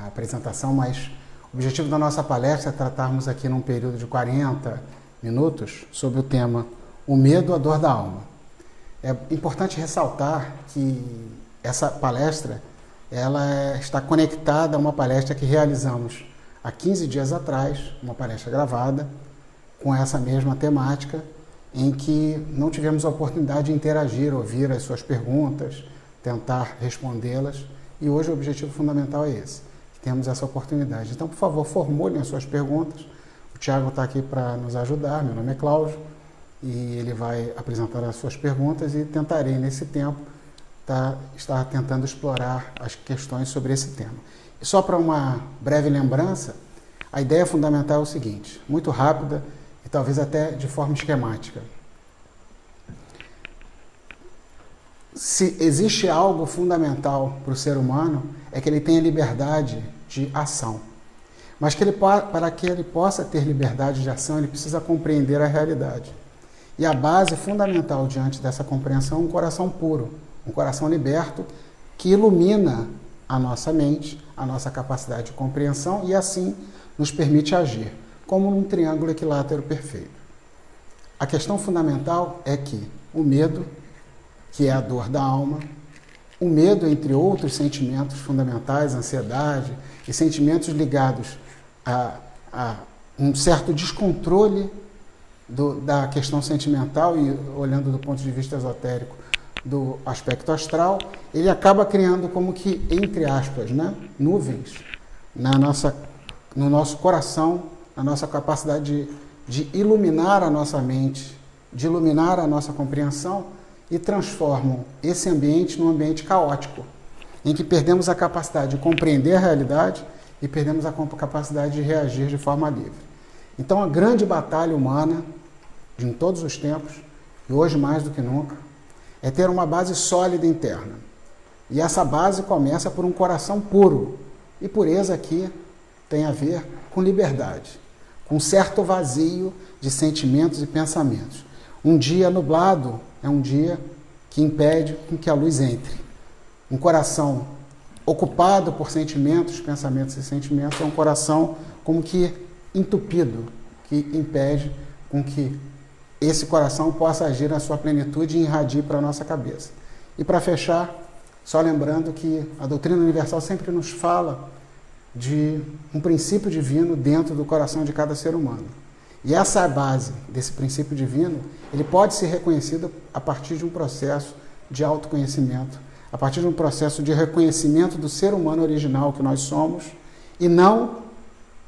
a apresentação, mas o objetivo da nossa palestra é tratarmos aqui num período de 40 minutos sobre o tema O Medo, a Dor da Alma. É importante ressaltar que essa palestra ela está conectada a uma palestra que realizamos há 15 dias atrás, uma palestra gravada, com essa mesma temática, em que não tivemos a oportunidade de interagir, ouvir as suas perguntas, tentar respondê-las, e hoje o objetivo fundamental é esse, que temos essa oportunidade. Então, por favor, formulem as suas perguntas. O Tiago está aqui para nos ajudar, meu nome é Cláudio, e ele vai apresentar as suas perguntas e tentarei, nesse tempo, estar tentando explorar as questões sobre esse tema. E só para uma breve lembrança, a ideia fundamental é o seguinte, muito rápida e talvez até de forma esquemática. Se existe algo fundamental para o ser humano, é que ele tenha liberdade de ação. Mas para que ele possa ter liberdade de ação, ele precisa compreender a realidade. E a base fundamental diante dessa compreensão é um coração puro, um coração liberto, que ilumina a nossa mente, a nossa capacidade de compreensão e assim nos permite agir, como num triângulo equilátero perfeito. A questão fundamental é que o medo, que é a dor da alma, o medo, entre outros sentimentos fundamentais, ansiedade e sentimentos ligados a um certo descontrole da questão sentimental e olhando do ponto de vista esotérico do aspecto astral, ele acaba criando como que, entre aspas, nuvens no nosso coração, na nossa capacidade de iluminar a nossa mente, de iluminar a nossa compreensão e transformam esse ambiente num ambiente caótico, em que perdemos a capacidade de compreender a realidade e perdemos a capacidade de reagir de forma livre. Então, a grande batalha humana, de em todos os tempos, e hoje mais do que nunca, é ter uma base sólida interna. E essa base começa por um coração puro. E pureza aqui tem a ver com liberdade, com um certo vazio de sentimentos e pensamentos. Um dia nublado é um dia que impede que a luz entre. Um coração ocupado por sentimentos, pensamentos e sentimentos é um coração como que entupido, que impede com que esse coração possa agir na sua plenitude e irradiar para a nossa cabeça. E para fechar, só lembrando que a doutrina universal sempre nos fala de um princípio divino dentro do coração de cada ser humano. E essa é a base desse princípio divino, ele pode ser reconhecido a partir de um processo de autoconhecimento, a partir de um processo de reconhecimento do ser humano original que nós somos, e não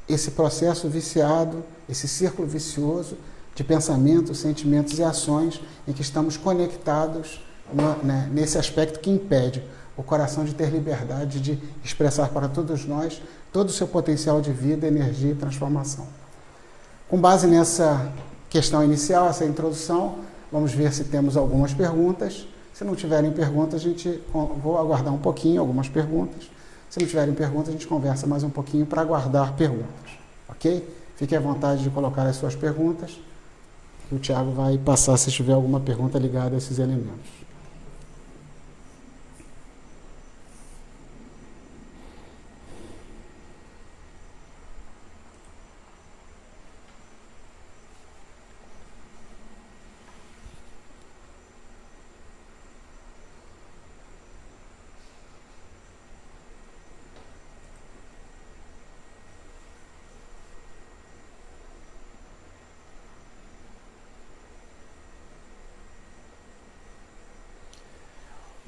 esse processo viciado, esse círculo vicioso de pensamentos, sentimentos e ações em que estamos conectados nesse aspecto que impede o coração de ter liberdade de expressar para todos nós todo o seu potencial de vida, energia e transformação. Com base nessa questão inicial, essa introdução, vamos ver se temos algumas perguntas. Se não tiverem perguntas, vou aguardar um pouquinho, algumas perguntas. Se não tiverem perguntas, a gente conversa mais um pouquinho para aguardar perguntas, ok? Fiquem à vontade de colocar as suas perguntas, e o Tiago vai passar se tiver alguma pergunta ligada a esses elementos.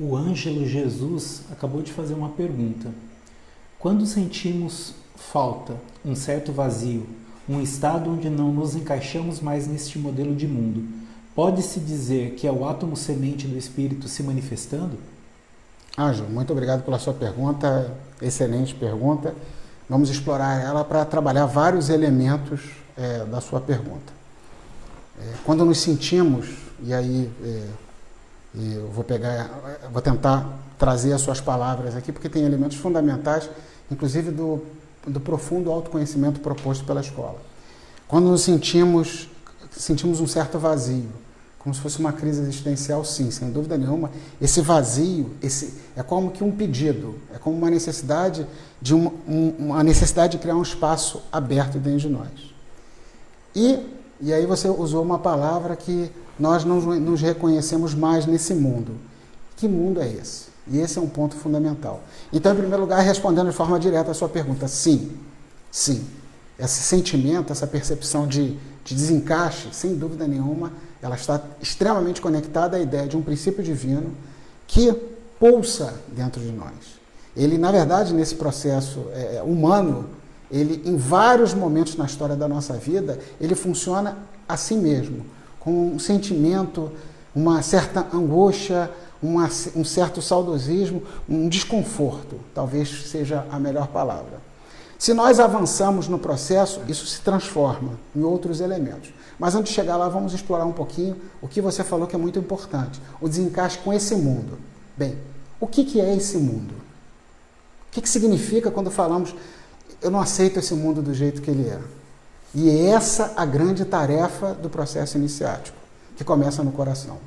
O Ângelo Jesus acabou de fazer uma pergunta. Quando sentimos falta, um certo vazio, um estado onde não nos encaixamos mais neste modelo de mundo, pode-se dizer que é o átomo semente do espírito se manifestando? Ângelo, muito obrigado pela sua pergunta, excelente pergunta. Vamos explorar ela para trabalhar vários elementos da sua pergunta. Quando nos sentimos, e aí eu vou tentar trazer as suas palavras aqui, porque tem elementos fundamentais, inclusive do profundo autoconhecimento proposto pela escola. Quando nos sentimos um certo vazio, como se fosse uma crise existencial, sim, sem dúvida nenhuma. Esse vazio, é como que um pedido, é como uma necessidade uma necessidade de criar um espaço aberto dentro de nós. E aí você usou uma palavra que nós não nos reconhecemos mais nesse mundo. Que mundo é esse? E esse é um ponto fundamental. Então, em primeiro lugar, respondendo de forma direta a sua pergunta, sim. Esse sentimento, essa percepção de desencaixe, sem dúvida nenhuma, ela está extremamente conectada à ideia de um princípio divino que pulsa dentro de nós. Ele, na verdade, nesse processo humano, ele, em vários momentos na história da nossa vida, ele funciona assim mesmo, com um sentimento, uma certa angústia, um certo saudosismo, um desconforto, talvez seja a melhor palavra. Se nós avançamos no processo, isso se transforma em outros elementos. Mas antes de chegar lá, vamos explorar um pouquinho o que você falou que é muito importante, o desencaixe com esse mundo. Bem, o que é esse mundo? O que significa quando falamos, eu não aceito esse mundo do jeito que ele é? E é essa a grande tarefa do processo iniciático, que começa no coração.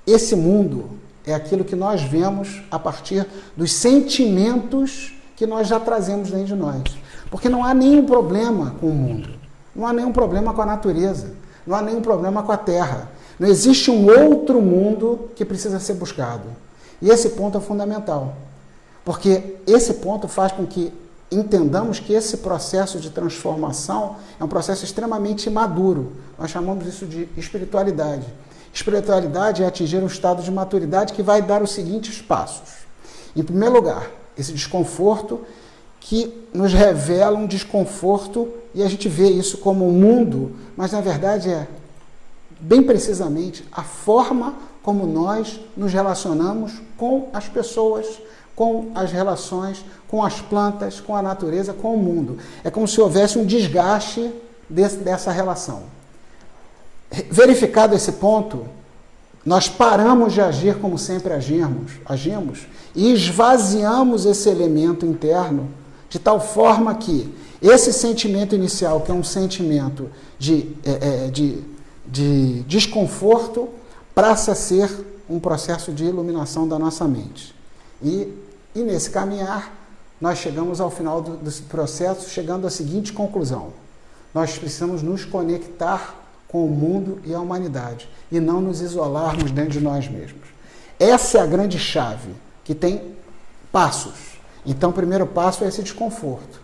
Esse mundo é aquilo que nós vemos a partir dos sentimentos que nós já trazemos dentro de nós. Porque não há nenhum problema com o mundo, não há nenhum problema com a natureza, não há nenhum problema com a terra. Não existe um outro mundo que precisa ser buscado. E esse ponto é fundamental, porque esse ponto faz com que entendamos que esse processo de transformação é um processo extremamente maduro. Nós chamamos isso de espiritualidade. Espiritualidade é atingir um estado de maturidade que vai dar os seguintes passos. Em primeiro lugar, esse desconforto que nos revela um desconforto, e a gente vê isso como um mundo, mas na verdade é, bem precisamente, a forma como nós nos relacionamos com as pessoas, com as relações, com as plantas, com a natureza, com o mundo. É como se houvesse um desgaste dessa relação. Verificado esse ponto, nós paramos de agir como sempre agimos e esvaziamos esse elemento interno de tal forma que esse sentimento inicial, que é um sentimento de desconforto, passa a ser um processo de iluminação da nossa mente. E nesse caminhar, nós chegamos ao final desse processo, chegando à seguinte conclusão: nós precisamos nos conectar com o mundo e a humanidade, e não nos isolarmos dentro de nós mesmos. Essa é a grande chave, que tem passos. Então, o primeiro passo é esse desconforto.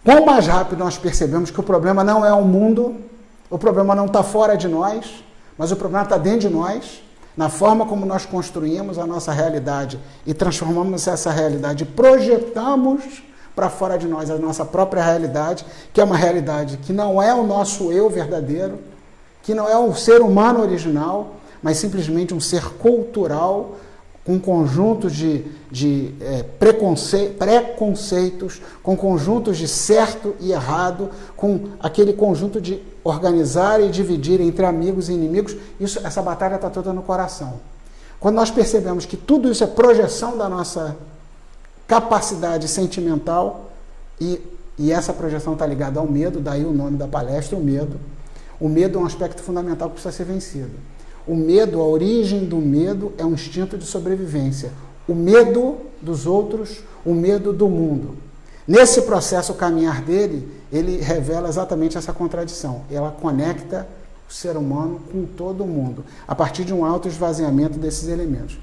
Quanto mais rápido nós percebemos que o problema não é o mundo, o problema não está fora de nós, mas o problema está dentro de nós, na forma como nós construímos a nossa realidade e transformamos essa realidade, projetamos para fora de nós a nossa própria realidade, que é uma realidade que não é o nosso eu verdadeiro, que não é o ser humano original, mas simplesmente um ser cultural, com um conjunto de preconceitos, com conjuntos de certo e errado, com aquele conjunto de organizar e dividir entre amigos e inimigos. Essa batalha está toda no coração. Quando nós percebemos que tudo isso é projeção da nossa capacidade sentimental, e essa projeção está ligada ao medo, daí o nome da palestra, o medo. O medo é um aspecto fundamental que precisa ser vencido. O medo, a origem do medo é um instinto de sobrevivência. O medo dos outros, o medo do mundo. Nesse processo, o caminhar dele, ele revela exatamente essa contradição. Ela conecta o ser humano com todo o mundo, a partir de um autoesvaziamento desses elementos.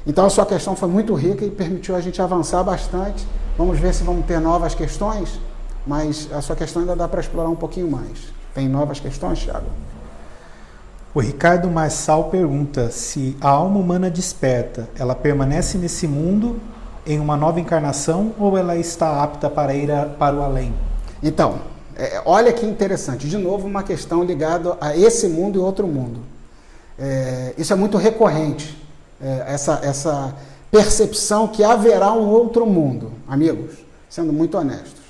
Então, a sua questão foi muito rica e permitiu a gente avançar bastante. Vamos ver se vamos ter novas questões, mas a sua questão ainda dá para explorar um pouquinho mais. Tem novas questões, Thiago? O Ricardo Marçal pergunta se a alma humana desperta, ela permanece nesse mundo em uma nova encarnação ou ela está apta para ir para o além? Então, olha que interessante. De novo, uma questão ligada a esse mundo e outro mundo. Isso é muito recorrente. Essa percepção que haverá um outro mundo. Amigos, sendo muito honestos,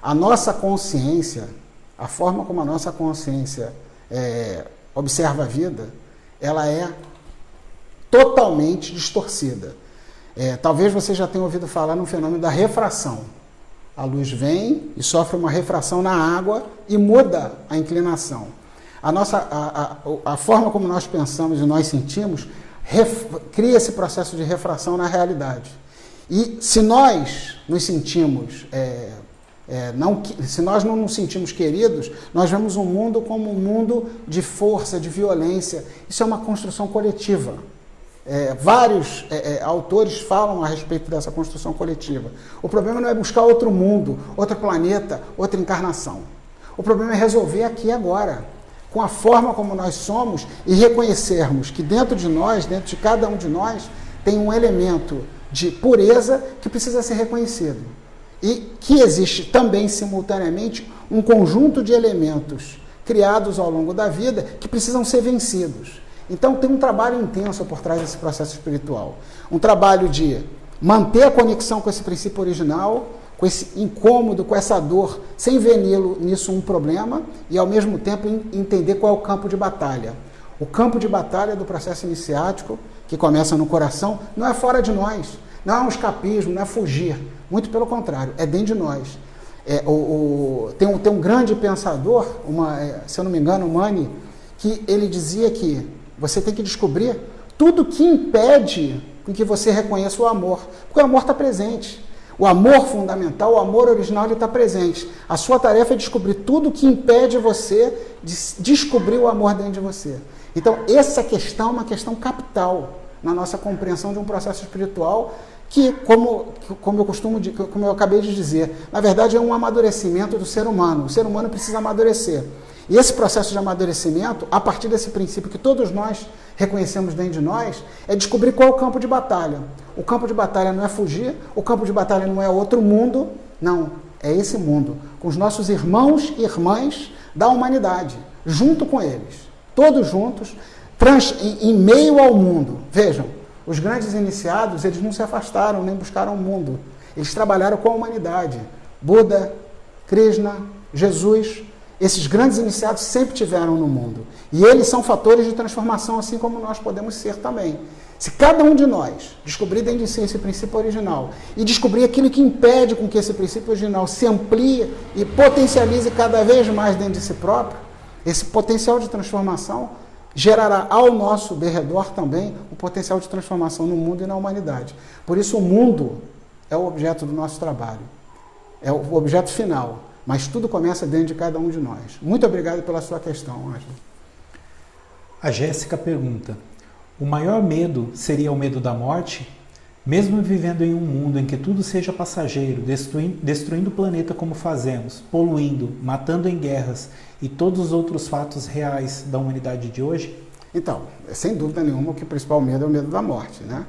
a nossa consciência, a forma como a nossa consciência observa a vida, ela é totalmente distorcida. Talvez você já tenha ouvido falar no fenômeno da refração. A luz vem e sofre uma refração na água e muda a inclinação. A forma como nós pensamos e nós sentimos cria esse processo de refração na realidade. E se nós nos sentimos, se nós não nos sentimos queridos, nós vemos o mundo como um mundo de força, de violência. Isso é uma construção coletiva. Vários autores falam a respeito dessa construção coletiva. O problema não é buscar outro mundo, outro planeta, outra encarnação. O problema é resolver aqui e agora, com a forma como nós somos e reconhecermos que dentro de nós, dentro de cada um de nós, tem um elemento de pureza que precisa ser reconhecido. E que existe também, simultaneamente, um conjunto de elementos criados ao longo da vida que precisam ser vencidos. Então tem um trabalho intenso por trás desse processo espiritual. Um trabalho de manter a conexão com esse princípio original, com esse incômodo, com essa dor, sem ver nisso um problema e, ao mesmo tempo, entender qual é o campo de batalha. O campo de batalha do processo iniciático, que começa no coração, não é fora de nós, não é um escapismo, não é fugir. Muito pelo contrário, é dentro de nós. Tem um grande pensador, se eu não me engano, Mani, que ele dizia que você tem que descobrir tudo que impede que você reconheça o amor, porque o amor está presente. O amor fundamental, o amor original, ele está presente. A sua tarefa é descobrir tudo que impede você de descobrir o amor dentro de você. Então, essa questão é uma questão capital na nossa compreensão de um processo espiritual que, como eu acabei de dizer, na verdade é um amadurecimento do ser humano. O ser humano precisa amadurecer. E esse processo de amadurecimento, a partir desse princípio que todos nós reconhecemos dentro de nós, é descobrir qual é o campo de batalha. O campo de batalha não é fugir, o campo de batalha não é outro mundo, não, é esse mundo, com os nossos irmãos e irmãs da humanidade, junto com eles, todos juntos, em meio ao mundo. Vejam, os grandes iniciados, eles não se afastaram, nem buscaram o mundo, eles trabalharam com a humanidade. Buda, Krishna, Jesus, esses grandes iniciados sempre tiveram no mundo. E eles são fatores de transformação, assim como nós podemos ser também. Se cada um de nós descobrir dentro de si esse princípio original e descobrir aquilo que impede com que esse princípio original se amplie e potencialize cada vez mais dentro de si próprio, esse potencial de transformação gerará ao nosso derredor também o potencial de transformação no mundo e na humanidade. Por isso o mundo é o objeto do nosso trabalho, é o objeto final. Mas tudo começa dentro de cada um de nós. Muito obrigado pela sua questão, Ângelo. A Jéssica pergunta: o maior medo seria o medo da morte? Mesmo vivendo em um mundo em que tudo seja passageiro, destruindo o planeta como fazemos, poluindo, matando em guerras e todos os outros fatos reais da humanidade de hoje? Então, sem dúvida nenhuma, que o principal medo é o medo da morte, né?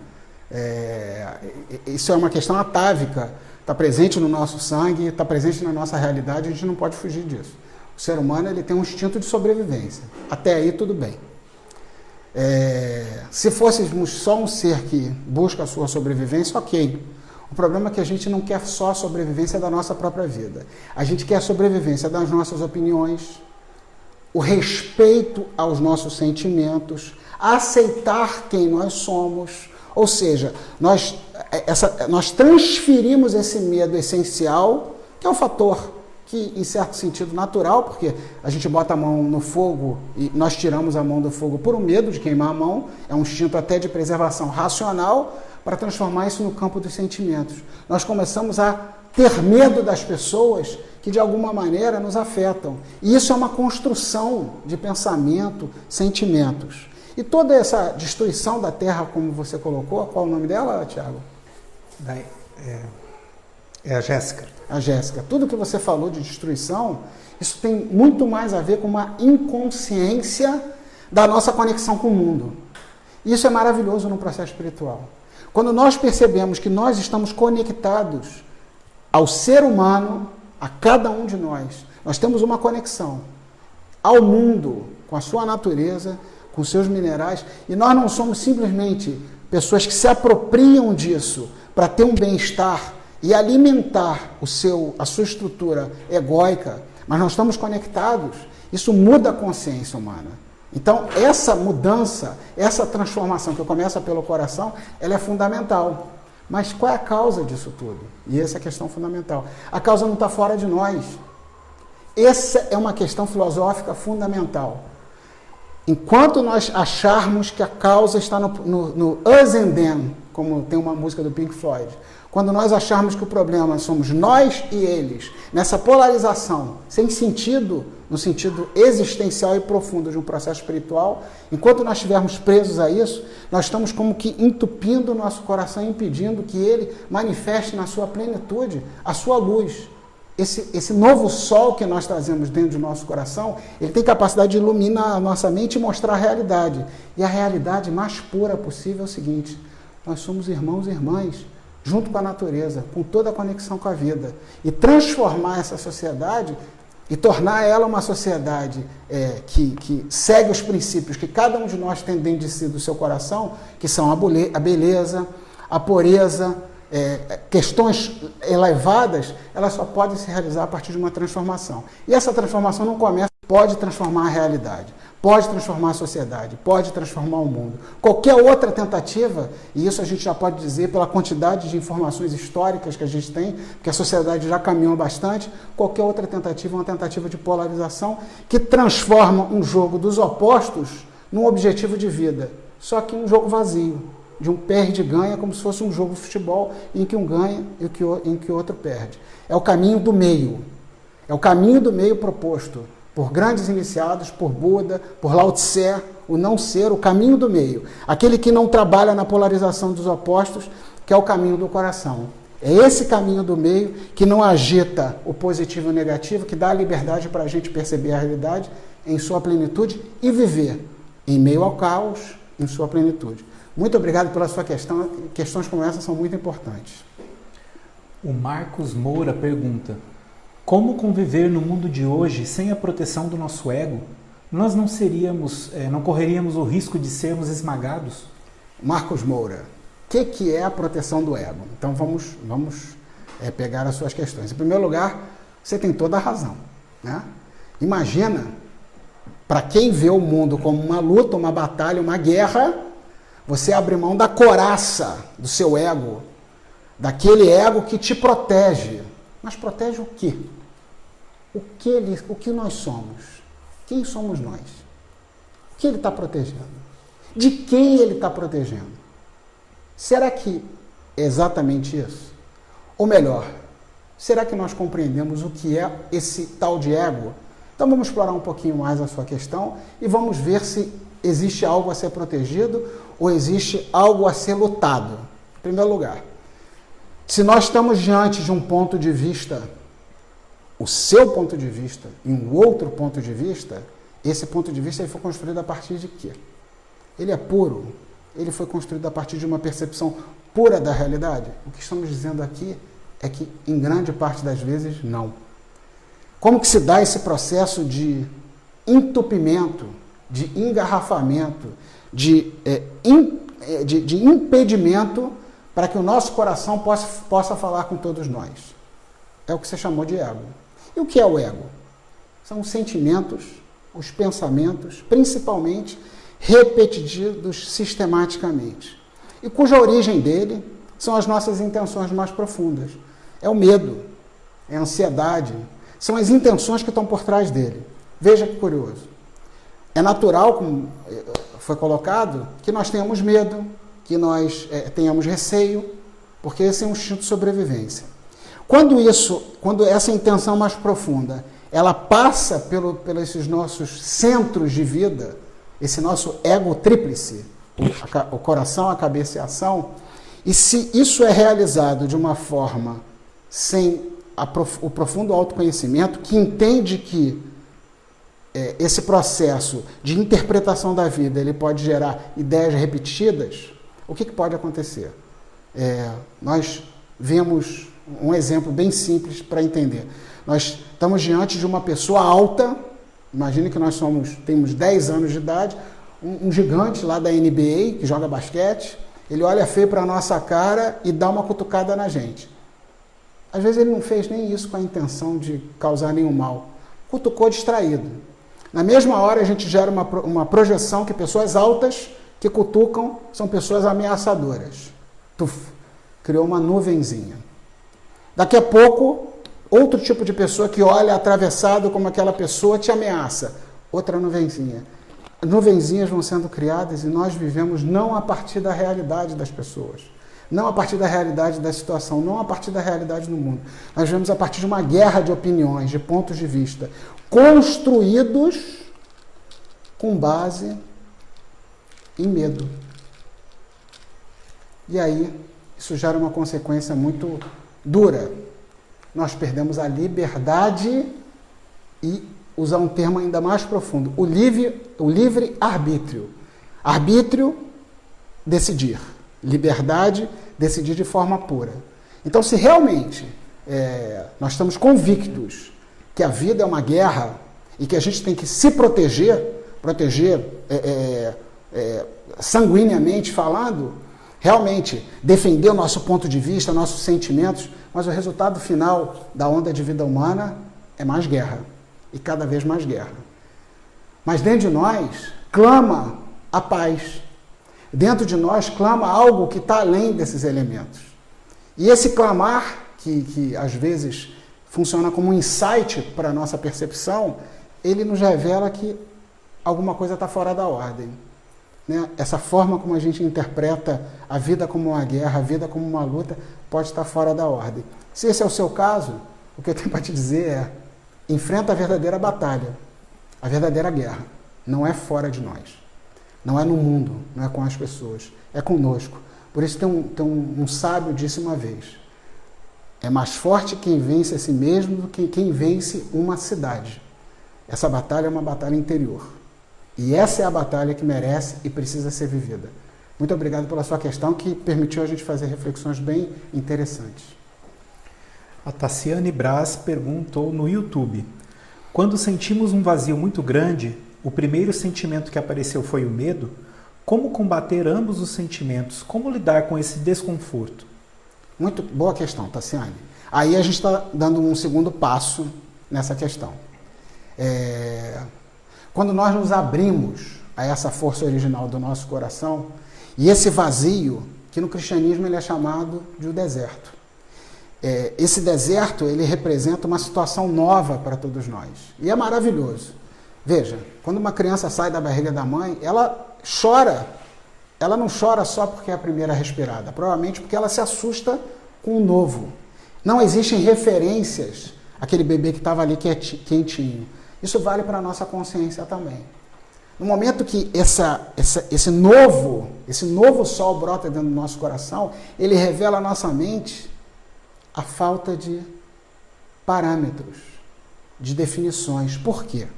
Isso é uma questão atávica. Está presente no nosso sangue, está presente na nossa realidade, a gente não pode fugir disso. O ser humano ele tem um instinto de sobrevivência. Até aí, tudo bem. Se fôssemos só um ser que busca a sua sobrevivência, ok. O problema é que a gente não quer só a sobrevivência da nossa própria vida. A gente quer a sobrevivência das nossas opiniões, o respeito aos nossos sentimentos, aceitar quem nós somos. Ou seja, nós transferimos esse medo essencial, que é um fator que, em certo sentido, natural, porque a gente bota a mão no fogo e nós tiramos a mão do fogo por um medo de queimar a mão, é um instinto até de preservação racional, para transformar isso no campo dos sentimentos. Nós começamos a ter medo das pessoas que, de alguma maneira, nos afetam. E isso é uma construção de pensamento, sentimentos. E toda essa destruição da Terra, como você colocou, qual é o nome dela, Tiago? É a Jéssica. A Jéssica. Tudo que você falou de destruição, isso tem muito mais a ver com uma inconsciência da nossa conexão com o mundo. Isso é maravilhoso no processo espiritual. Quando nós percebemos que nós estamos conectados ao ser humano, a cada um de nós, nós temos uma conexão ao mundo, com a sua natureza, com seus minerais, e nós não somos simplesmente pessoas que se apropriam disso para ter um bem-estar e alimentar a sua estrutura egóica, mas nós estamos conectados. Isso muda a consciência humana. Então, essa mudança, essa transformação que começa pelo coração, ela é fundamental. Mas qual é a causa disso tudo? E essa é a questão fundamental. A causa não está fora de nós. Essa é uma questão filosófica fundamental. Enquanto nós acharmos que a causa está no us and them, como tem uma música do Pink Floyd, quando nós acharmos que o problema somos nós e eles, nessa polarização, sem sentido, no sentido existencial e profundo de um processo espiritual, enquanto nós estivermos presos a isso, nós estamos como que entupindo o nosso coração, impedindo que ele manifeste na sua plenitude a sua luz. Esse novo sol que nós trazemos dentro do nosso coração, ele tem capacidade de iluminar a nossa mente e mostrar a realidade. E a realidade mais pura possível é o seguinte: nós somos irmãos e irmãs, junto com a natureza, com toda a conexão com a vida. E transformar essa sociedade e tornar ela uma sociedade que segue os princípios que cada um de nós tem dentro de si, do seu coração, que são a beleza, a pureza, questões elevadas, elas só podem se realizar a partir de uma transformação. E essa transformação não começa, pode transformar a realidade, pode transformar a sociedade, pode transformar o mundo. Qualquer outra tentativa, e isso a gente já pode dizer pela quantidade de informações históricas que a gente tem, que a sociedade já caminhou bastante, qualquer outra tentativa é uma tentativa de polarização que transforma um jogo dos opostos num objetivo de vida, só que um jogo vazio, de um perde-ganha, como se fosse um jogo de futebol em que um ganha e em que o outro perde. É o caminho do meio. É o caminho do meio proposto por grandes iniciados, por Buda, por Lao Tse, o não ser, o caminho do meio. Aquele que não trabalha na polarização dos opostos, que é o caminho do coração. É esse caminho do meio que não agita o positivo e o negativo, que dá a liberdade para a gente perceber a realidade em sua plenitude e viver em meio ao caos, em sua plenitude. Muito obrigado pela sua questão. Questões como essa são muito importantes. O Marcos Moura pergunta: como conviver no mundo de hoje sem a proteção do nosso ego? Nós não correríamos o risco de sermos esmagados? Marcos Moura, o que é a proteção do ego? Então vamos pegar as suas questões. Em primeiro lugar, você tem toda a razão, né? Imagina, para quem vê o mundo como uma luta, uma batalha, uma guerra, você abre mão da coraça do seu ego, daquele ego que te protege. Mas protege o quê? O que nós somos? Quem somos nós? O que ele está protegendo? De quem ele está protegendo? Será que é exatamente isso? Ou melhor, será que nós compreendemos o que é esse tal de ego? Então vamos explorar um pouquinho mais a sua questão e vamos ver se existe algo a ser protegido ou existe algo a ser lutado. Em primeiro lugar, se nós estamos diante de um ponto de vista, o seu ponto de vista e um outro ponto de vista, esse ponto de vista ele foi construído a partir de quê? Ele é puro? Ele foi construído a partir de uma percepção pura da realidade? O que estamos dizendo aqui é que, em grande parte das vezes, não. Como que se dá esse processo de entupimento, de engarrafamento, de impedimento para que o nosso coração possa falar com todos nós? É o que você chamou de ego. E o que é o ego? São os sentimentos, os pensamentos, principalmente repetidos sistematicamente, e cuja origem dele são as nossas intenções mais profundas. É o medo, é a ansiedade, são as intenções que estão por trás dele. Veja que curioso. É natural, como foi colocado, que nós tenhamos medo, que nós tenhamos receio, porque esse é um instinto de sobrevivência. Quando essa intenção mais profunda, ela passa pelos esses nossos centros de vida, esse nosso ego tríplice, o coração, a cabeça e a ação, e se isso é realizado de uma forma sem o profundo autoconhecimento, que entende que esse processo de interpretação da vida ele pode gerar ideias repetidas, o que pode acontecer? Nós vemos um exemplo bem simples para entender. Nós estamos diante de uma pessoa alta, imagine que nós temos 10 anos de idade, um gigante lá da NBA, que joga basquete, ele olha feio para a nossa cara e dá uma cutucada na gente. Às vezes ele não fez nem isso com a intenção de causar nenhum mal. Cutucou distraído. Na mesma hora a gente gera uma projeção que pessoas altas que cutucam são pessoas ameaçadoras. Criou uma nuvenzinha. Daqui a pouco, outro tipo de pessoa que olha atravessado como aquela pessoa te ameaça. Outra nuvenzinha. nuvenzinhas vão sendo criadas e nós vivemos não a partir da realidade das pessoas, não a partir da realidade da situação, não a partir da realidade do mundo. Nós vivemos a partir de uma guerra de opiniões, de pontos de vista, construídos com base em medo. E aí, isso gera uma consequência muito dura. Nós perdemos a liberdade e, usar um termo ainda mais profundo, o livre arbítrio. Arbítrio, decidir. Liberdade, decidir de forma pura. Então, se realmente nós estamos convictos que a vida é uma guerra e que a gente tem que se proteger sanguineamente falando, realmente defender o nosso ponto de vista, nossos sentimentos, mas o resultado final da onda de vida humana é mais guerra, e cada vez mais guerra. Mas dentro de nós clama a paz, dentro de nós clama algo que está além desses elementos. E esse clamar, que às vezes funciona como um insight para a nossa percepção, ele nos revela que alguma coisa está fora da ordem. Né? Essa forma como a gente interpreta a vida como uma guerra, a vida como uma luta, pode estar fora da ordem. Se esse é o seu caso, o que eu tenho para te dizer é: enfrenta a verdadeira batalha, a verdadeira guerra. Não é fora de nós, não é no mundo, não é com as pessoas, é conosco. Por isso tem um sábio disse uma vez: é mais forte quem vence a si mesmo do que quem vence uma cidade. Essa batalha é uma batalha interior. E essa é a batalha que merece e precisa ser vivida. Muito obrigado pela sua questão, que permitiu a gente fazer reflexões bem interessantes. A Tassiane Braz perguntou no YouTube: quando sentimos um vazio muito grande, o primeiro sentimento que apareceu foi o medo? Como combater ambos os sentimentos? Como lidar com esse desconforto? Muito boa questão, Tassiane. Aí a gente está dando um segundo passo nessa questão. Quando nós nos abrimos a essa força original do nosso coração, e esse vazio, que no cristianismo ele é chamado de o deserto. Esse deserto, ele representa uma situação nova para todos nós. E é maravilhoso. Veja, quando uma criança sai da barriga da mãe, ela chora. Ela não chora só porque é a primeira respirada, provavelmente porque ela se assusta com o novo. Não existem referências àquele bebê que estava ali quentinho. Isso vale para a nossa consciência também. No momento que esse novo sol brota dentro do nosso coração, ele revela à nossa mente a falta de parâmetros, de definições. Por quê?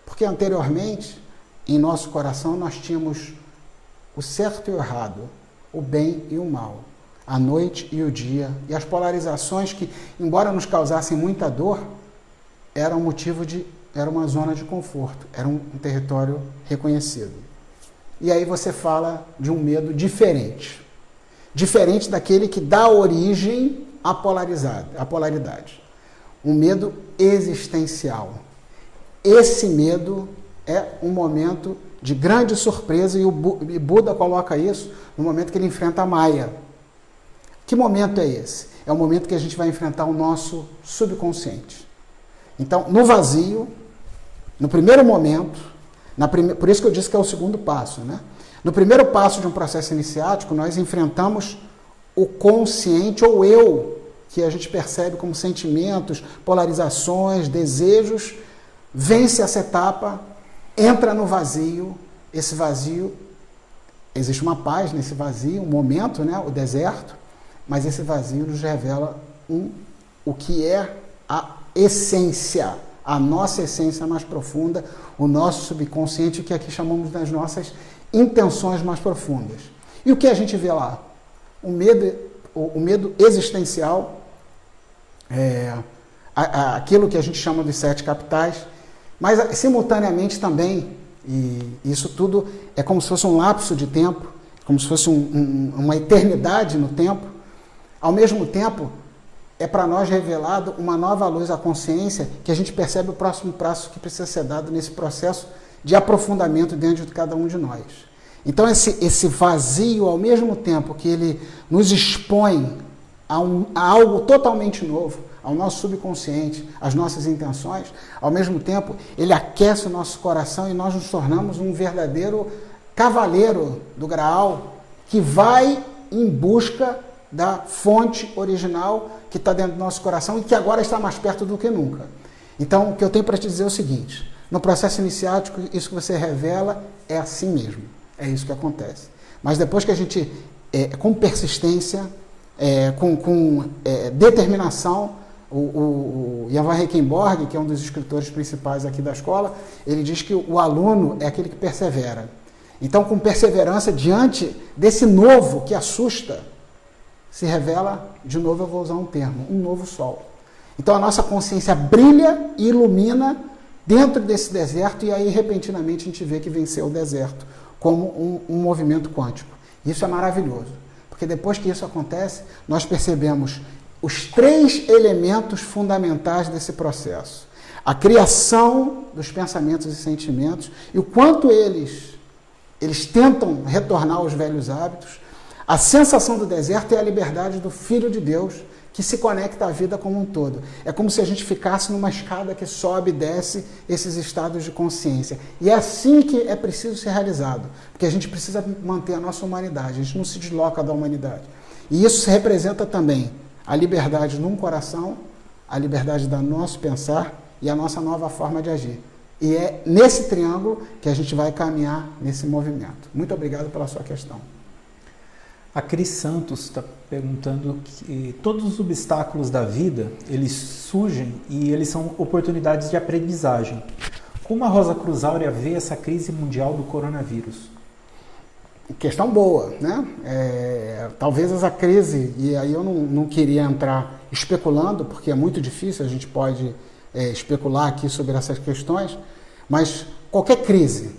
Porque anteriormente, em nosso coração, nós tínhamos o certo e o errado, o bem e o mal, a noite e o dia, e as polarizações que, embora nos causassem muita dor, eram era uma zona de conforto, era um território reconhecido. E aí você fala de um medo diferente. Diferente daquele que dá origem à polaridade. Um medo existencial. Esse medo é um momento de grande surpresa, e Buda coloca isso no momento que ele enfrenta a Maya. Que momento é esse? É o momento que a gente vai enfrentar o nosso subconsciente. Então, no vazio, no primeiro momento, por isso que eu disse que é o segundo passo, né? No primeiro passo de um processo iniciático, nós enfrentamos o consciente, ou eu, que a gente percebe como sentimentos, polarizações, desejos, vence essa etapa, entra no vazio. Esse vazio, existe uma paz nesse vazio, um momento, né? O deserto, mas esse vazio nos revela o que é a essência, a nossa essência mais profunda, o nosso subconsciente, o que aqui chamamos das nossas intenções mais profundas. E o que a gente vê lá? O medo existencial, aquilo que a gente chama de 7 capitais, mas simultaneamente também, e isso tudo é como se fosse um lapso de tempo, como se fosse uma eternidade no tempo, ao mesmo tempo, é para nós revelado uma nova luz à consciência, que a gente percebe o próximo passo que precisa ser dado nesse processo de aprofundamento dentro de cada um de nós. Então, esse vazio, ao mesmo tempo que ele nos expõe a algo totalmente novo, ao nosso subconsciente, às nossas intenções, ao mesmo tempo, ele aquece o nosso coração e nós nos tornamos um verdadeiro cavaleiro do Graal que vai em busca da fonte original que está dentro do nosso coração e que agora está mais perto do que nunca. Então, o que eu tenho para te dizer é o seguinte: no processo iniciático, isso que você revela é assim mesmo, é isso que acontece. Mas depois que a gente, com persistência, com determinação, o Ivan Reichenborg, que é um dos escritores principais aqui da escola, ele diz que o aluno é aquele que persevera. Então, com perseverança, diante desse novo que assusta, se revela, de novo eu vou usar um termo, um novo sol. Então a nossa consciência brilha e ilumina dentro desse deserto e aí repentinamente a gente vê que venceu o deserto como um movimento quântico. Isso é maravilhoso, porque depois que isso acontece, nós percebemos os 3 elementos fundamentais desse processo. A criação dos pensamentos e sentimentos e o quanto eles tentam retornar aos velhos hábitos. A sensação do deserto é a liberdade do Filho de Deus que se conecta à vida como um todo. É como se a gente ficasse numa escada que sobe e desce esses estados de consciência. E é assim que é preciso ser realizado, porque a gente precisa manter a nossa humanidade, a gente não se desloca da humanidade. E isso representa também a liberdade num coração, a liberdade do nosso pensar e a nossa nova forma de agir. E é nesse triângulo que a gente vai caminhar nesse movimento. Muito obrigado pela sua questão. A Cris Santos está perguntando que todos os obstáculos da vida, eles surgem e eles são oportunidades de aprendizagem. Como a Rosa Cruz Áurea vê essa crise mundial do coronavírus? Questão boa, né? Talvez essa crise, e aí eu não queria entrar especulando, porque é muito difícil, a gente pode especular aqui sobre essas questões, mas qualquer crise,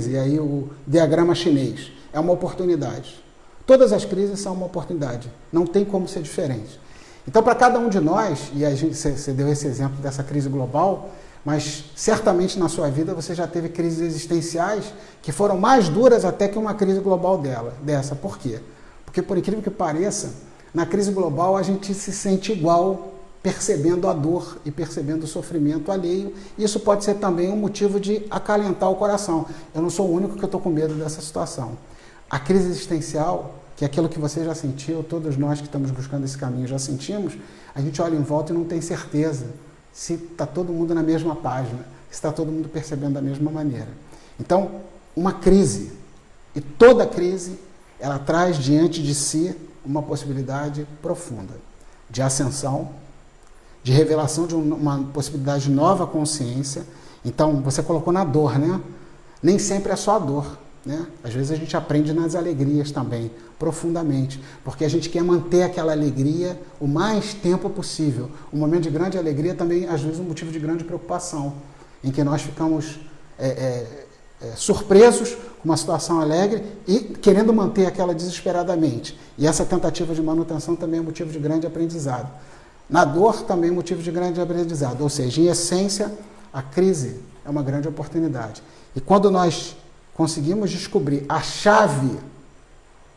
e aí o diagrama chinês, é uma oportunidade. Todas as crises são uma oportunidade, não tem como ser diferente. Então, para cada um de nós, e você deu esse exemplo dessa crise global, mas certamente na sua vida você já teve crises existenciais que foram mais duras até que uma crise global dessa. Por quê? Porque, por incrível que pareça, na crise global a gente se sente igual, percebendo a dor e percebendo o sofrimento alheio. Isso pode ser também um motivo de acalentar o coração. Eu não sou o único que estou com medo dessa situação. A crise existencial, que é aquilo que você já sentiu, todos nós que estamos buscando esse caminho já sentimos, a gente olha em volta e não tem certeza se está todo mundo na mesma página, se está todo mundo percebendo da mesma maneira. Então, uma crise, e toda crise, ela traz diante de si uma possibilidade profunda de ascensão, de revelação de uma possibilidade de nova consciência. Então, você colocou na dor, né? Nem sempre é só a dor, né? Às vezes a gente aprende nas alegrias também, profundamente, porque a gente quer manter aquela alegria o mais tempo possível. Um momento de grande alegria também, às vezes, um motivo de grande preocupação, em que nós ficamos surpresos com uma situação alegre e querendo manter aquela desesperadamente. E essa tentativa de manutenção também é motivo de grande aprendizado. Na dor, também motivo de grande aprendizado. Ou seja, em essência, a crise é uma grande oportunidade. E quando nós conseguimos descobrir a chave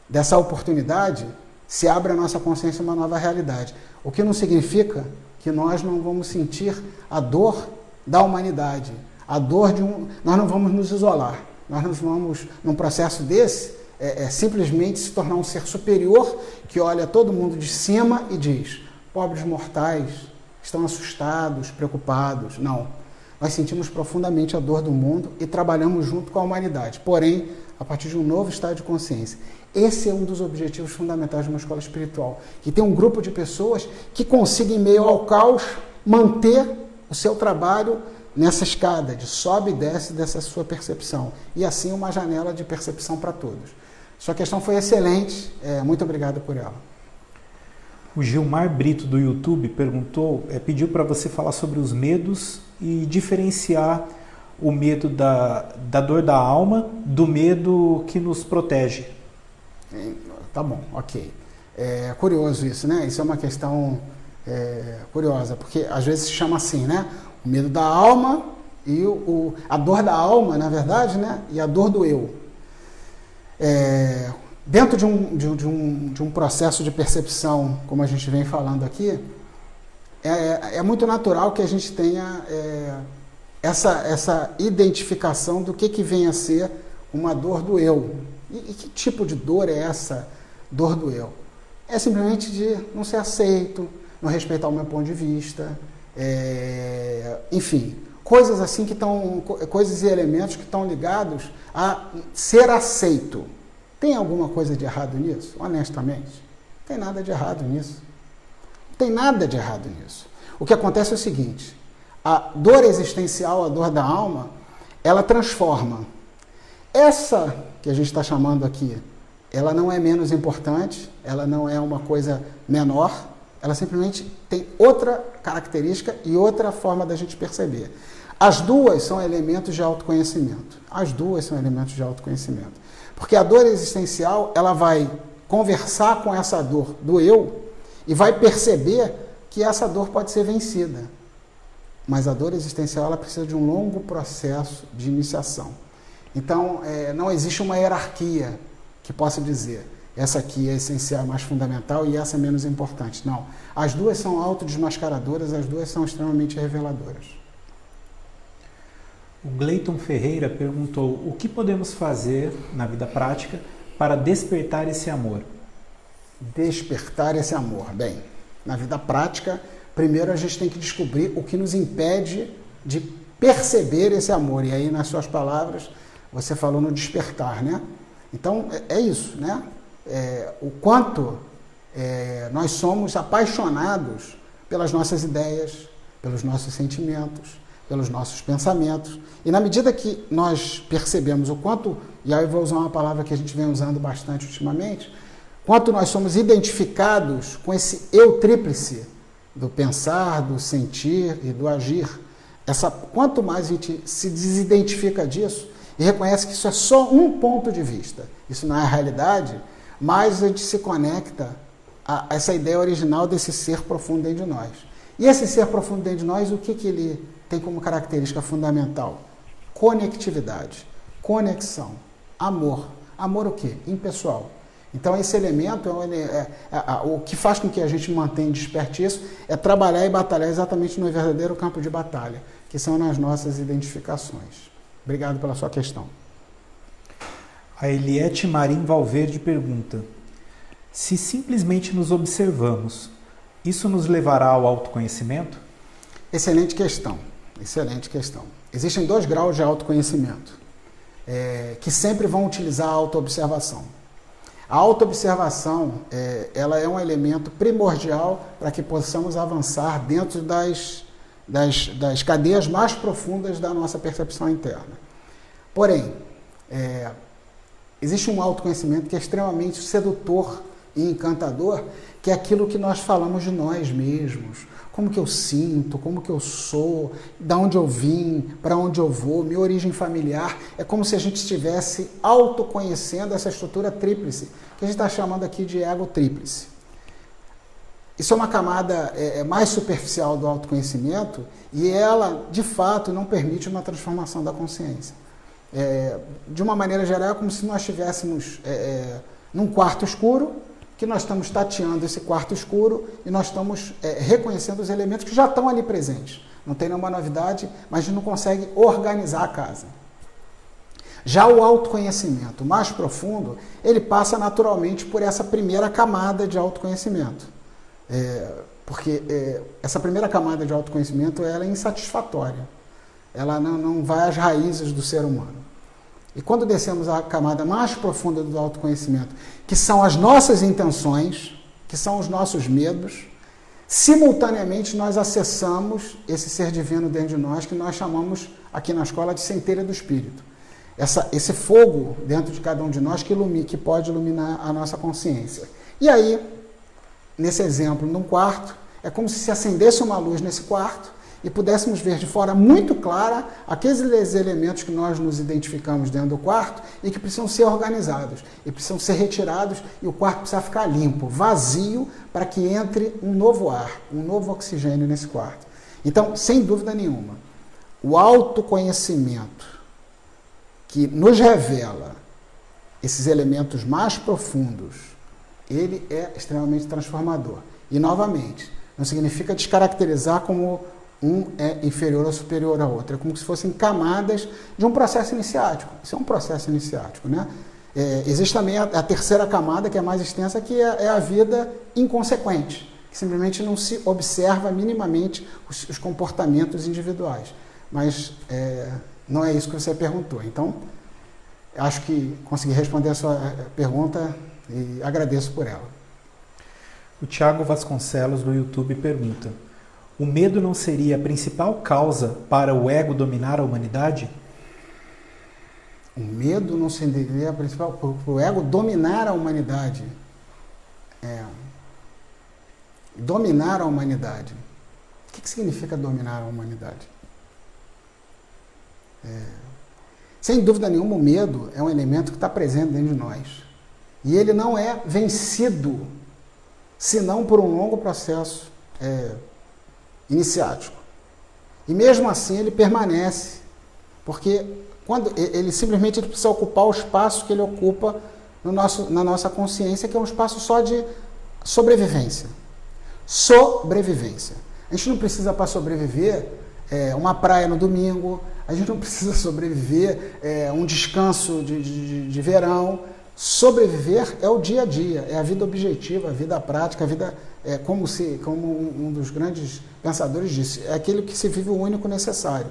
dessa oportunidade, se abre a nossa consciência uma nova realidade. O que não significa que nós não vamos sentir a dor da humanidade, a dor nós não vamos nos isolar, nós não vamos, num processo desse, simplesmente se tornar um ser superior que olha todo mundo de cima e diz: pobres mortais, estão assustados, preocupados. Não. Nós sentimos profundamente a dor do mundo e trabalhamos junto com a humanidade, porém, a partir de um novo estado de consciência. Esse é um dos objetivos fundamentais de uma escola espiritual, que tem um grupo de pessoas que consiga, em meio ao caos, manter o seu trabalho nessa escada de sobe e desce dessa sua percepção. E assim uma janela de percepção para todos. Sua questão foi excelente, muito obrigado por ela. O Gilmar Brito do YouTube pediu para você falar sobre os medos e diferenciar o medo da dor da alma do medo que nos protege. Tá bom, ok. É curioso isso, né? Isso é uma questão curiosa, porque às vezes se chama assim, né? O medo da alma e a dor da alma, na verdade, né? E a dor do eu. Dentro de um processo de percepção, como a gente vem falando aqui, é muito natural que a gente tenha essa identificação do que vem a ser uma dor do eu. E que tipo de dor é essa dor do eu? É simplesmente de não ser aceito, não respeitar o meu ponto de vista, enfim, coisas assim que estão, coisas e elementos que estão ligados a ser aceito. Tem alguma coisa de errado nisso? Honestamente, não tem nada de errado nisso. Não tem nada de errado nisso. O que acontece é o seguinte: a dor existencial, a dor da alma, ela transforma. Essa que a gente está chamando aqui, ela não é menos importante, ela não é uma coisa menor, ela simplesmente tem outra característica e outra forma da gente perceber. As duas são elementos de autoconhecimento. As duas são elementos de autoconhecimento. Porque a dor existencial, ela vai conversar com essa dor do eu e vai perceber que essa dor pode ser vencida. Mas a dor existencial, ela precisa de um longo processo de iniciação. Então, não existe uma hierarquia que possa dizer essa aqui é essencial, mais fundamental, e essa é menos importante. Não. As duas são autodesmascaradoras, as duas são extremamente reveladoras. O Gleiton Ferreira perguntou: o que podemos fazer na vida prática para despertar esse amor? Despertar esse amor. Bem, na vida prática, primeiro a gente tem que descobrir o que nos impede de perceber esse amor. E aí, nas suas palavras, você falou no despertar, né? Então, é isso, né? O quanto nós somos apaixonados pelas nossas ideias, pelos nossos sentimentos, pelos nossos pensamentos. E na medida que nós percebemos o quanto, e aí eu vou usar uma palavra que a gente vem usando bastante ultimamente, quanto nós somos identificados com esse eu tríplice do pensar, do sentir e do agir, quanto mais a gente se desidentifica disso e reconhece que isso é só um ponto de vista, isso não é a realidade, mais a gente se conecta a essa ideia original desse ser profundo dentro de nós. E esse ser profundo dentro de nós, o que ele tem como característica fundamental? Conectividade, conexão, amor. Amor o quê? Impessoal. Então esse elemento, o que faz com que a gente mantenha desperto isso, é trabalhar e batalhar exatamente no verdadeiro campo de batalha, que são nas nossas identificações. Obrigado pela sua questão. A Eliette Marim Valverde pergunta: se simplesmente nos observamos, isso nos levará ao autoconhecimento? Excelente questão, excelente questão. Existem 2 graus de autoconhecimento, que sempre vão utilizar a autoobservação. A autoobservação, ela é um elemento primordial para que possamos avançar dentro das cadeias mais profundas da nossa percepção interna. Porém, existe um autoconhecimento que é extremamente sedutor e encantador, que é aquilo que nós falamos de nós mesmos. Como que eu sinto, como que eu sou, de onde eu vim, para onde eu vou, minha origem familiar. É como se a gente estivesse autoconhecendo essa estrutura tríplice, que a gente está chamando aqui de ego tríplice. Isso é uma camada mais superficial do autoconhecimento e ela, de fato, não permite uma transformação da consciência. De uma maneira geral, é como se nós estivéssemos num quarto escuro, que nós estamos tateando esse quarto escuro e nós estamos reconhecendo os elementos que já estão ali presentes. Não tem nenhuma novidade, mas a gente não consegue organizar a casa. Já o autoconhecimento mais profundo, ele passa naturalmente por essa primeira camada de autoconhecimento. Porque essa primeira camada de autoconhecimento ela é insatisfatória. Ela não vai às raízes do ser humano. E quando descemos à camada mais profunda do autoconhecimento, que são as nossas intenções, que são os nossos medos, simultaneamente nós acessamos esse ser divino dentro de nós, que nós chamamos aqui na escola de centelha do espírito. Esse fogo dentro de cada um de nós que pode iluminar a nossa consciência. E aí, nesse exemplo, num quarto, é como se acendesse uma luz nesse quarto e pudéssemos ver de forma muito clara aqueles elementos que nós nos identificamos dentro do quarto e que precisam ser organizados, e precisam ser retirados, e o quarto precisa ficar limpo, vazio, para que entre um novo ar, um novo oxigênio nesse quarto. Então, sem dúvida nenhuma, o autoconhecimento que nos revela esses elementos mais profundos, ele é extremamente transformador. E, novamente, Não significa descaracterizar como um é inferior ou superior ao outro. É como se fossem camadas de um processo iniciático. Isso é um processo iniciático, né? Existe também a terceira camada, que é mais extensa, que é a vida inconsequente, que simplesmente não se observa minimamente os comportamentos individuais. Mas não é isso que você perguntou. Então, acho que consegui responder a sua pergunta e agradeço por ela. O Thiago Vasconcelos, do YouTube, pergunta: o medo não seria a principal causa para o ego dominar a humanidade? O medo não seria a principal para o ego dominar a humanidade. Dominar a humanidade. O que significa dominar a humanidade? Sem dúvida nenhuma, o medo é um elemento que está presente dentro de nós. E ele não é vencido senão por um longo processo iniciático. E mesmo assim ele permanece, porque quando ele simplesmente precisa ocupar o espaço que ele ocupa na nossa consciência, que é um espaço só de sobrevivência. Sobrevivência. A gente não precisa, para sobreviver, uma praia no domingo, a gente não precisa sobreviver um descanso de verão. Sobreviver é o dia a dia, é a vida objetiva, a vida prática, a vida, como um dos grandes pensadores disse, é aquele que se vive o único necessário.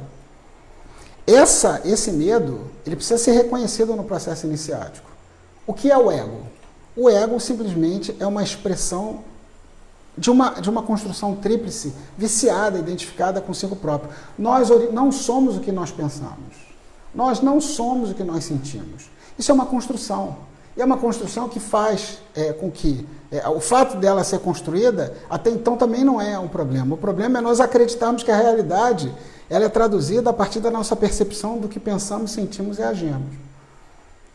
Esse medo, ele precisa ser reconhecido no processo iniciático. O que é o ego? O ego simplesmente é uma expressão de uma construção tríplice, viciada, identificada consigo próprio. Nós não somos o que nós pensamos. Nós não somos o que nós sentimos. Isso é uma construção. E é uma construção que faz com que o fato dela ser construída, até então também não é um problema. O problema é nós acreditarmos que a realidade ela é traduzida a partir da nossa percepção do que pensamos, sentimos e agimos.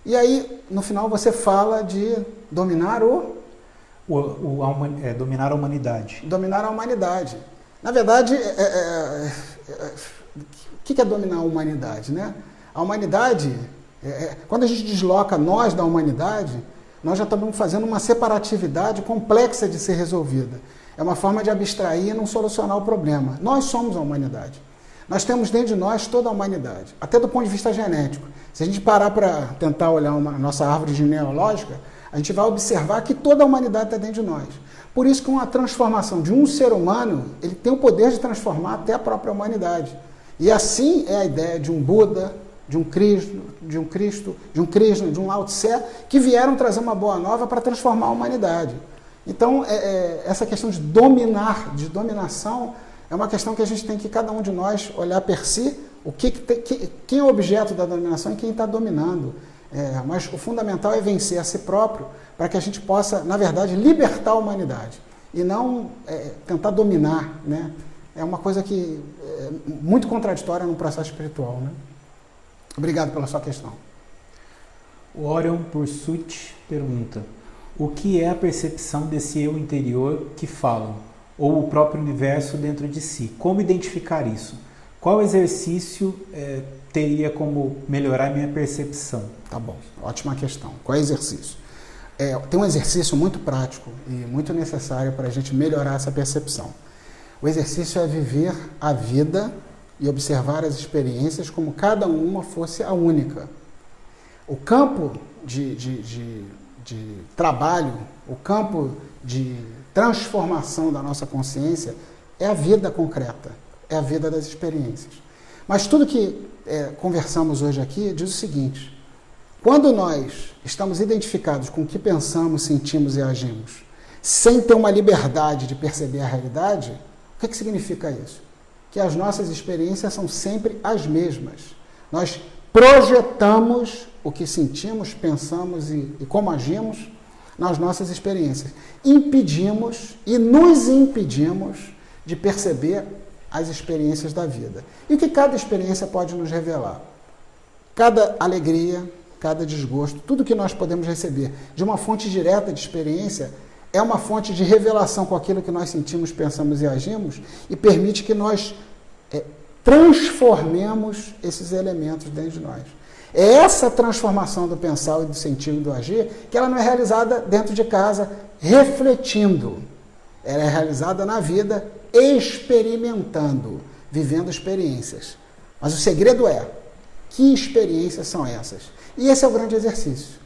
E aí, no final, você fala de dominar dominar a humanidade. Dominar a humanidade. Na verdade, o que é dominar a humanidade, né? A humanidade, quando a gente desloca nós da humanidade, nós já estamos fazendo uma separatividade complexa de ser resolvida. É uma forma de abstrair e não solucionar o problema. Nós somos a humanidade. Nós temos dentro de nós toda a humanidade, até do ponto de vista genético. Se a gente parar para tentar olhar a nossa árvore genealógica, a gente vai observar que toda a humanidade está dentro de nós. Por isso que uma transformação de um ser humano, ele tem o poder de transformar até a própria humanidade. E assim é a ideia de um Buda, de um Cristo, de um Krishna, de um Lao Tse, que vieram trazer uma boa nova para transformar a humanidade. Então, essa questão de dominação, é uma questão que a gente tem que, cada um de nós, olhar per si, quem é o objeto da dominação e quem está dominando. Mas o fundamental é vencer a si próprio, para que a gente possa, na verdade, libertar a humanidade, e não tentar dominar, né? É uma coisa que é muito contraditória no processo espiritual, né? Obrigado pela sua questão. O Orion Pursuit pergunta: o que é a percepção desse eu interior que falam, ou o próprio universo dentro de si? Como identificar isso? Qual exercício teria como melhorar minha percepção? Tá bom, ótima questão. Qual é o exercício? Tem um exercício muito prático e muito necessário para a gente melhorar essa percepção. O exercício é viver a vida e observar as experiências como cada uma fosse a única. O campo de trabalho, o campo de transformação da nossa consciência é a vida concreta, é a vida das experiências. Mas tudo que conversamos hoje aqui diz o seguinte: quando nós estamos identificados com o que pensamos, sentimos e agimos, sem ter uma liberdade de perceber a realidade, o que significa isso? Que as nossas experiências são sempre as mesmas. Nós projetamos o que sentimos, pensamos e como agimos nas nossas experiências. Impedimos e nos impedimos de perceber as experiências da vida. E o que cada experiência pode nos revelar? Cada alegria, cada desgosto, tudo que nós podemos receber de uma fonte direta de experiência é uma fonte de revelação com aquilo que nós sentimos, pensamos e agimos, e permite que nós transformemos esses elementos dentro de nós. É essa transformação do pensar e do sentir e do agir que ela não é realizada dentro de casa, refletindo. ela é realizada na vida experimentando, vivendo experiências. Mas o segredo é, que experiências são essas? E esse é o grande exercício.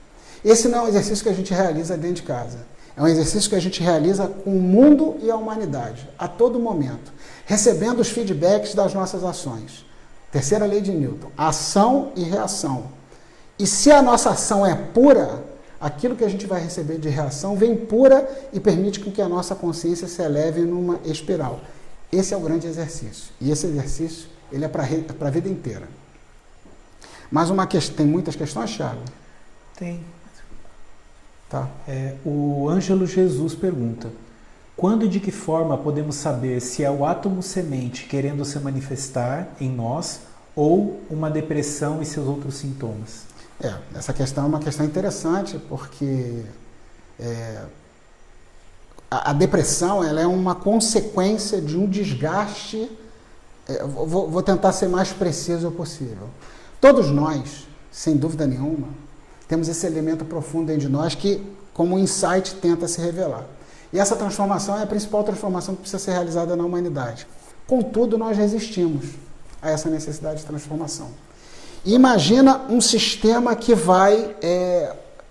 Esse não é um exercício que a gente realiza dentro de casa. É um exercício que a gente realiza com o mundo e a humanidade, a todo momento, recebendo os feedbacks das nossas ações. Terceira lei de Newton, ação e reação. E se a nossa ação é pura, aquilo que a gente vai receber de reação vem pura e permite com que a nossa consciência se eleve numa espiral. Esse é o grande exercício. E esse exercício, ele é para a vida inteira. Mais uma questão, tem muitas questões, Thiago? Tem. Tá. O Ângelo Jesus pergunta: quando e de que forma podemos saber se é o átomo semente querendo se manifestar em nós ou uma depressão e seus outros sintomas? Essa questão é uma questão interessante, porque a depressão ela é uma consequência de um desgaste. Vou tentar ser mais preciso possível. Todos nós, sem dúvida nenhuma, temos esse elemento profundo dentro de nós que, como um insight, tenta se revelar. E essa transformação é a principal transformação que precisa ser realizada na humanidade. Contudo, nós resistimos a essa necessidade de transformação. E imagina um sistema que vai,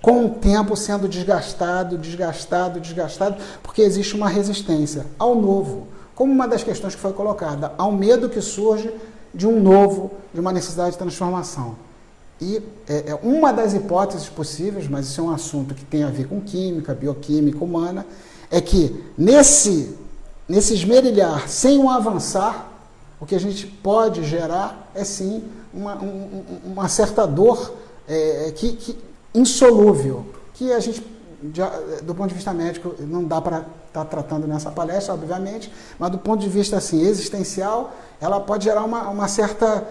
com o tempo, sendo desgastado, porque existe uma resistência ao novo, como uma das questões que foi colocada, ao medo que surge de um novo, de uma necessidade de transformação. E uma das hipóteses possíveis, mas isso é um assunto que tem a ver com química, bioquímica humana, é que nesse esmerilhar, sem um avançar, o que a gente pode gerar é sim uma certa dor insolúvel, que a gente, do ponto de vista médico, não dá para estar tratando nessa palestra, obviamente, mas do ponto de vista assim, existencial, ela pode gerar uma certa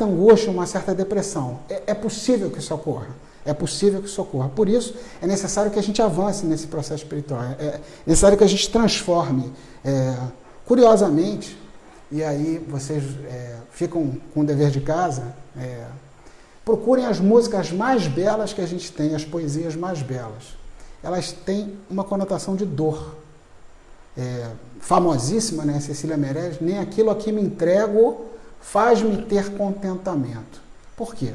angústia, uma certa depressão. É possível que isso ocorra. É possível que isso ocorra. Por isso, é necessário que a gente avance nesse processo espiritual. É necessário que a gente transforme. Curiosamente, e aí vocês ficam com o dever de casa, procurem as músicas mais belas que a gente tem, as poesias mais belas. Elas têm uma conotação de dor. Famosíssima, né? Cecília Meirelles, nem aquilo a que me entrego faz-me ter contentamento. Por quê?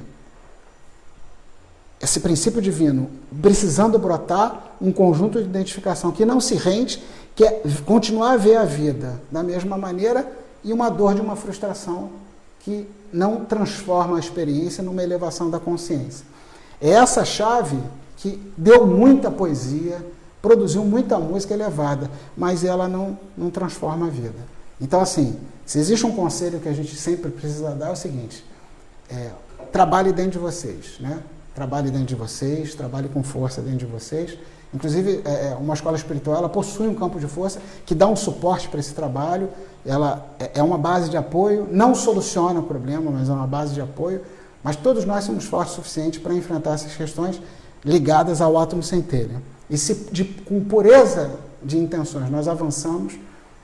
Esse princípio divino, precisando brotar um conjunto de identificação que não se rende, que é continuar a ver a vida da mesma maneira e uma dor de uma frustração que não transforma a experiência numa elevação da consciência. É essa chave que deu muita poesia, produziu muita música elevada, mas ela não transforma a vida. Então, assim, se existe um conselho que a gente sempre precisa dar, é o seguinte: trabalhe dentro de vocês, né? Trabalhe dentro de vocês, trabalhe com força dentro de vocês. Inclusive, uma escola espiritual, ela possui um campo de força que dá um suporte para esse trabalho. Ela é uma base de apoio, não soluciona o problema, mas é uma base de apoio. Mas todos nós somos fortes o suficiente para enfrentar essas questões ligadas ao átomo centelha. E se com pureza de intenções nós avançamos,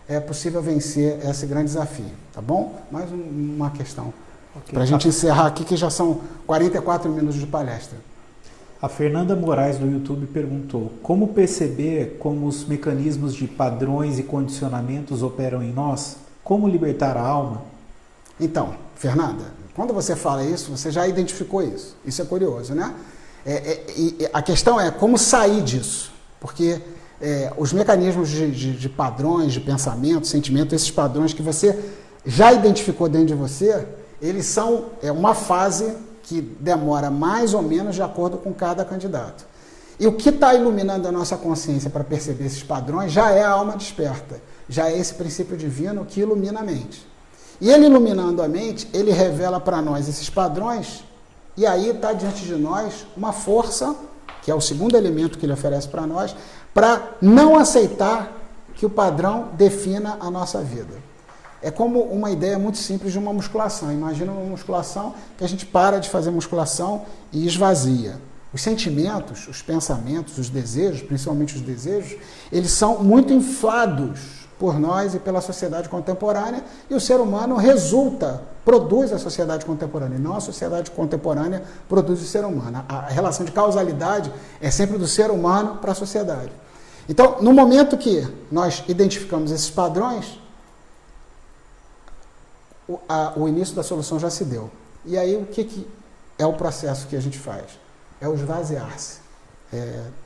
é possível vencer esse grande desafio. Tá bom? Mais uma questão. Okay. Para a gente encerrar aqui, que já são 44 minutos de palestra. A Fernanda Moraes do YouTube perguntou: como perceber como os mecanismos de padrões e condicionamentos operam em nós? Como libertar a alma? Então, Fernanda, quando você fala isso, você já identificou isso. Isso é curioso, né? E a questão é como sair disso. Porque os mecanismos de padrões, de pensamento, sentimento, esses padrões que você já identificou dentro de você, eles são uma fase que demora mais ou menos de acordo com cada candidato. E o que está iluminando a nossa consciência para perceber esses padrões já é a alma desperta, já é esse princípio divino que ilumina a mente. E ele iluminando a mente, ele revela para nós esses padrões, e aí está diante de nós uma força, que é o segundo elemento que ele oferece para nós, para não aceitar que o padrão defina a nossa vida. É como uma ideia muito simples de uma musculação. Imagina uma musculação que a gente para de fazer musculação e esvazia. Os sentimentos, os pensamentos, os desejos, principalmente os desejos, eles são muito inflados por nós e pela sociedade contemporânea, e o ser humano produz a sociedade contemporânea, não a sociedade contemporânea produz o ser humano. A relação de causalidade é sempre do ser humano para a sociedade. Então, no momento que nós identificamos esses padrões, o início da solução já se deu. E aí, o que é o processo que a gente faz? É o esvaziar-se.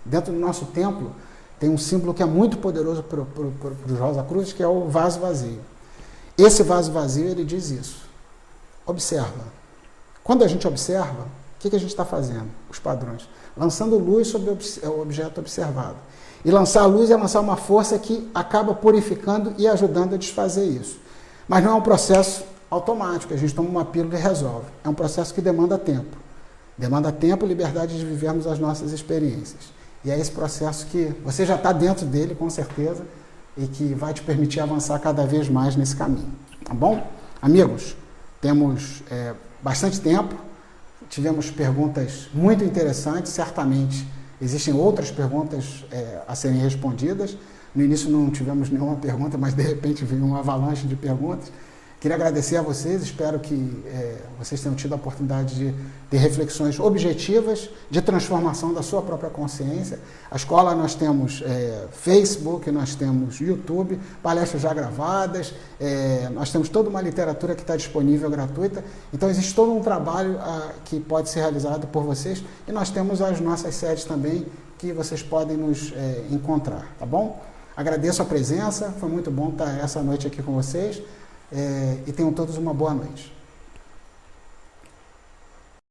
Dentro do nosso templo, tem um símbolo que é muito poderoso para os Rosa Cruz, que é o vaso vazio. Esse vaso vazio, ele diz isso. Observa. Quando a gente observa, o que a gente está fazendo? Os padrões. Lançando luz sobre o objeto observado. E lançar a luz é lançar uma força que acaba purificando e ajudando a desfazer isso. Mas não é um processo automático, a gente toma uma pílula e resolve. É um processo que demanda tempo. Demanda tempo e liberdade de vivermos as nossas experiências. E é esse processo que você já está dentro dele, com certeza, e que vai te permitir avançar cada vez mais nesse caminho. Tá bom? Amigos, temos bastante tempo, tivemos perguntas muito interessantes, certamente existem outras perguntas a serem respondidas. No início não tivemos nenhuma pergunta, mas de repente veio uma avalanche de perguntas. Queria agradecer a vocês, espero que vocês tenham tido a oportunidade de ter reflexões objetivas de transformação da sua própria consciência. A escola nós temos Facebook, nós temos YouTube, palestras já gravadas, nós temos toda uma literatura que está disponível gratuita. Então existe todo um trabalho que pode ser realizado por vocês e nós temos as nossas sedes também que vocês podem nos encontrar, tá bom? Agradeço a presença, foi muito bom estar essa noite aqui com vocês. E tenham todos uma boa noite.